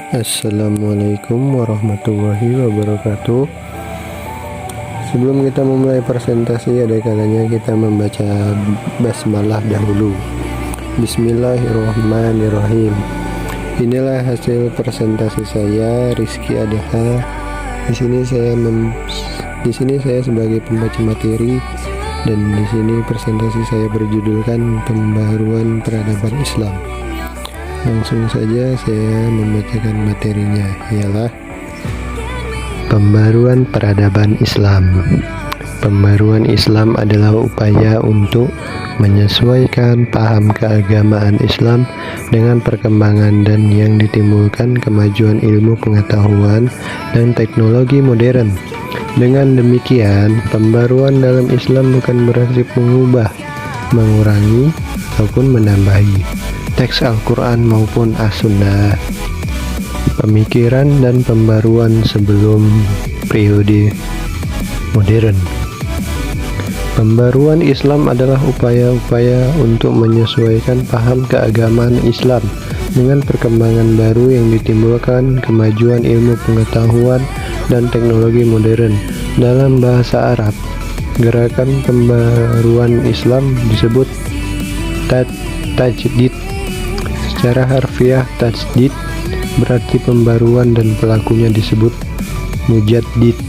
Assalamualaikum warahmatullahi wabarakatuh. Sebelum kita memulai presentasi, ada kalanya kita membaca basmalah dahulu. Bismillahirrahmanirrahim. Inilah hasil presentasi saya, Rizky Adha. Di sini saya sebagai pembaca materi, dan di sini presentasi saya berjudulkan Pembaruan Peradaban Islam. Langsung saja saya membacakan materinya, ialah Pembaruan Peradaban Islam. Pembaruan Islam adalah upaya untuk menyesuaikan paham keagamaan Islam dengan perkembangan dan yang ditimbulkan kemajuan ilmu pengetahuan dan teknologi modern. Dengan demikian, pembaruan dalam Islam bukan berarti mengubah, mengurangi, ataupun menambahi teks Al-Quran maupun As-Sunnah. Pemikiran dan pembaruan sebelum periode modern. Pembaruan Islam adalah upaya-upaya untuk menyesuaikan paham keagamaan Islam dengan perkembangan baru yang ditimbulkan kemajuan ilmu pengetahuan dan teknologi modern. Dalam bahasa Arab, gerakan pembaruan Islam disebut tajdid. Secara harfiah, tajdid berarti pembaruan dan pelakunya disebut mujaddid.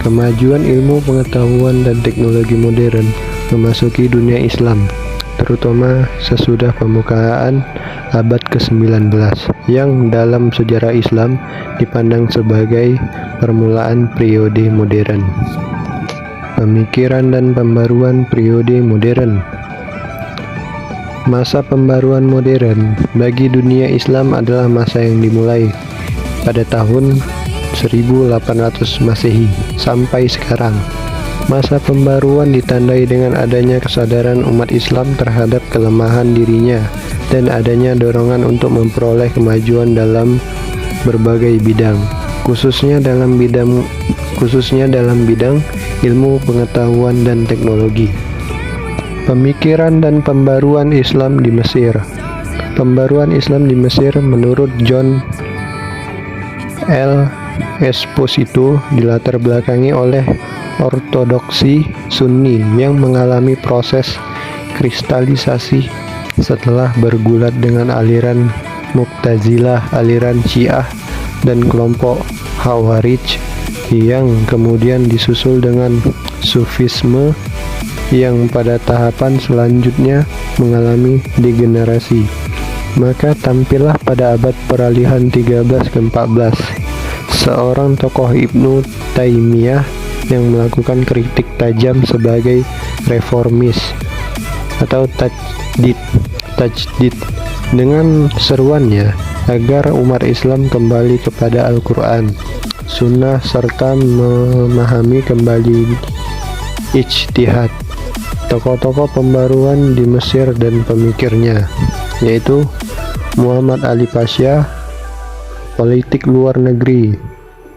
Kemajuan ilmu pengetahuan dan teknologi modern memasuki dunia Islam, terutama sesudah pembukaan abad ke-19, yang dalam sejarah Islam dipandang sebagai permulaan periode modern. Pemikiran dan pembaruan periode modern. Masa pembaruan modern bagi dunia Islam adalah masa yang dimulai pada tahun 1800 Masehi sampai sekarang. Masa pembaruan ditandai dengan adanya kesadaran umat Islam terhadap kelemahan dirinya dan adanya dorongan untuk memperoleh kemajuan dalam berbagai bidang, khususnya dalam bidang ilmu pengetahuan dan teknologi. Pemikiran dan pembaruan Islam di Mesir. Pembaruan Islam di Mesir menurut John L. Esposito dilatar belakangi oleh ortodoksi Sunni yang mengalami proses kristalisasi setelah bergulat dengan aliran Mu'tazilah, aliran Syiah, dan kelompok Khawarij, yang kemudian disusul dengan Sufisme yang pada tahapan selanjutnya mengalami degenerasi. Maka tampillah pada abad peralihan 13 ke 14 seorang tokoh Ibnu Taimiyah yang melakukan kritik tajam sebagai reformis atau tajdid dengan seruannya agar umat Islam kembali kepada Al-Quran, Sunnah, serta memahami kembali ijtihad. Tokoh-tokoh pembaruan di Mesir dan pemikirnya, yaitu Muhammad Ali Pasha, politik luar negeri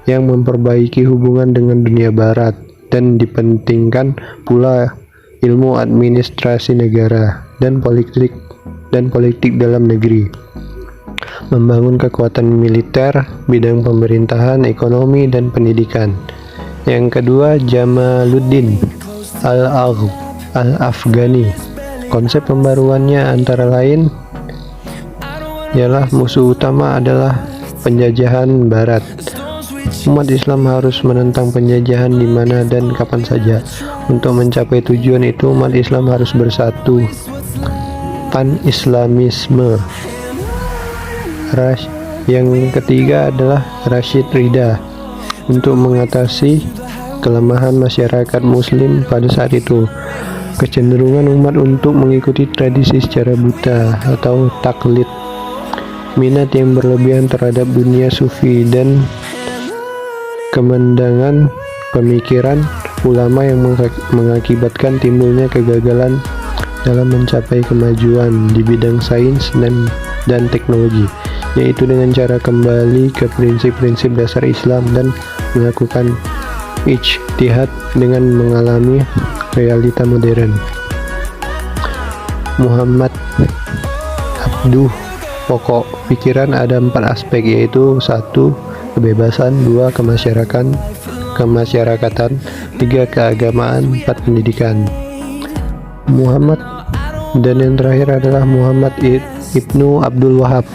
yang memperbaiki hubungan dengan dunia barat, dan dipentingkan pula ilmu administrasi negara dan politik dalam negeri, membangun kekuatan militer, bidang pemerintahan, ekonomi, dan pendidikan. Yang kedua, Jamaluddin Al-Afghani. Konsep pembaruannya antara lain ialah musuh utama adalah penjajahan barat. Umat Islam harus menentang penjajahan di mana dan kapan saja. Untuk mencapai tujuan itu, umat Islam harus bersatu. Pan-Islamisme. Yang ketiga adalah Rashid Ridha, untuk mengatasi kelemahan masyarakat muslim pada saat itu. Kecenderungan umat untuk mengikuti tradisi secara buta atau taklid, minat yang berlebihan terhadap dunia sufi, dan kemendangan pemikiran ulama yang mengakibatkan timbulnya kegagalan dalam mencapai kemajuan di bidang sains dan teknologi, yaitu dengan cara kembali ke prinsip-prinsip dasar Islam dan melakukan ijtihad dengan mengalami realita modern. Muhammad Abduh pokok pikiran ada 4 aspek, yaitu 1. Kebebasan, 2. Kemasyarakatan, 3. Keagamaan, 4. Pendidikan. Muhammad, dan yang terakhir adalah Muhammad Ibnu Abdul Wahab.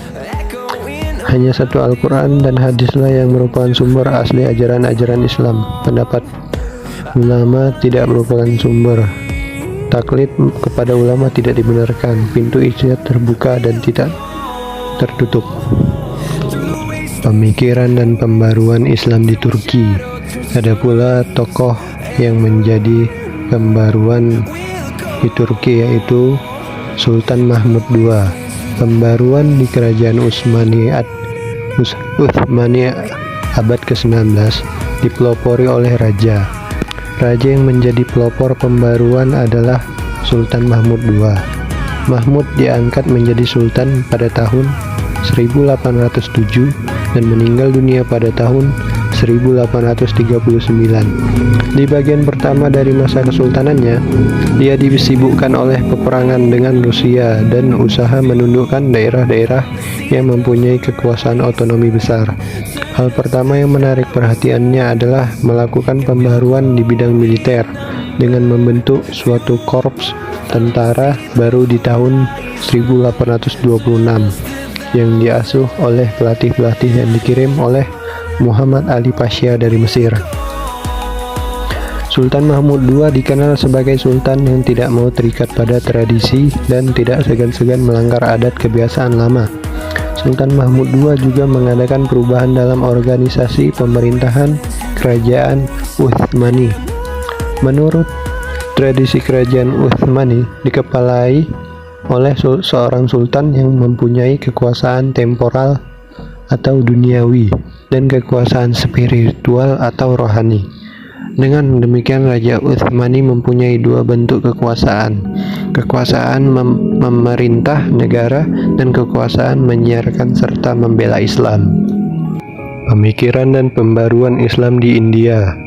Hanya satu Al-Quran dan hadislah yang merupakan sumber asli ajaran-ajaran Islam. Pendapat ulama tidak merupakan sumber. Taklid kepada ulama tidak dibenarkan. Pintu ijtihad terbuka dan tidak tertutup. Pemikiran dan pembaruan Islam di Turki. Ada pula tokoh yang menjadi pembaruan di Turki, yaitu Sultan Mahmud II. Pembaruan di kerajaan Utsmani abad ke-19 dipelopori oleh raja. Raja yang menjadi pelopor pembaruan adalah Sultan Mahmud II. Mahmud diangkat menjadi sultan pada tahun 1807 dan meninggal dunia pada tahun 1839. Di bagian pertama dari masa kesultanannya, dia disibukkan oleh peperangan dengan Rusia dan usaha menundukkan daerah-daerah yang mempunyai kekuasaan otonomi besar. Hal pertama yang menarik perhatiannya adalah melakukan pembaruan di bidang militer dengan membentuk suatu korps tentara baru di tahun 1826 yang diasuh oleh pelatih-pelatih yang dikirim oleh Muhammad Ali Pasha dari Mesir. Sultan Mahmud II dikenal sebagai sultan yang tidak mau terikat pada tradisi dan tidak segan-segan melanggar adat kebiasaan lama. Sultan Mahmud II juga mengadakan perubahan dalam organisasi pemerintahan kerajaan Utsmani. Menurut tradisi kerajaan Utsmani dikepalai oleh seorang sultan yang mempunyai kekuasaan temporal atau duniawi dan kekuasaan spiritual atau rohani. Dengan demikian, Raja Utsmani mempunyai 2 bentuk kekuasaan. Kekuasaan memerintah negara dan kekuasaan menyiarkan serta membela Islam. Pemikiran dan pembaruan Islam di India.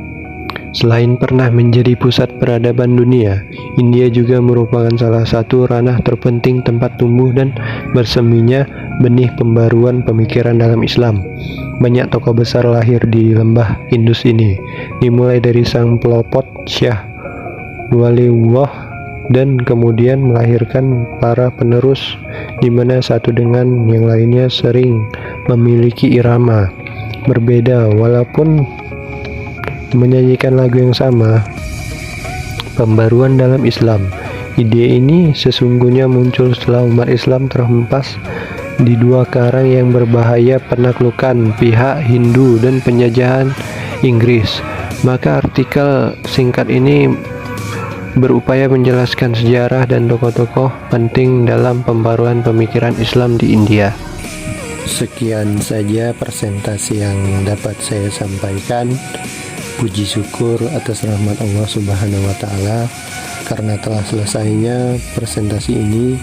Selain pernah menjadi pusat peradaban dunia, India juga merupakan salah satu ranah terpenting tempat tumbuh dan berseminya benih pembaruan pemikiran dalam Islam. Banyak tokoh besar lahir di lembah Indus ini, dimulai dari sang pelopot Syah Waliullah dan kemudian melahirkan para penerus, di mana satu dengan yang lainnya sering memiliki irama berbeda walaupun menyanyikan lagu yang sama. Pembaruan dalam Islam. Ide ini sesungguhnya muncul setelah umat Islam terhempas di 2 karang yang berbahaya penaklukan pihak Hindu dan penjajahan Inggris. Maka artikel singkat ini berupaya menjelaskan sejarah dan tokoh-tokoh penting dalam pembaruan pemikiran Islam di India. Sekian saja presentasi yang dapat saya sampaikan. Puji syukur atas rahmat Allah Subhanahu wa Ta'ala karena telah selesainya presentasi ini.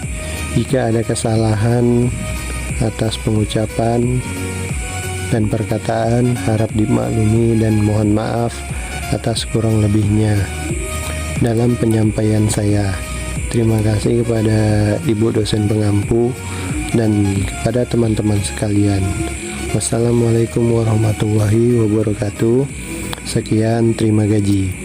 Jika ada kesalahan atas pengucapan dan perkataan, harap dimaklumi dan mohon maaf atas kurang lebihnya dalam penyampaian saya. Terima kasih kepada Ibu dosen pengampu dan kepada teman-teman sekalian. Wassalamualaikum warahmatullahi wabarakatuh. Sekian, terima gaji.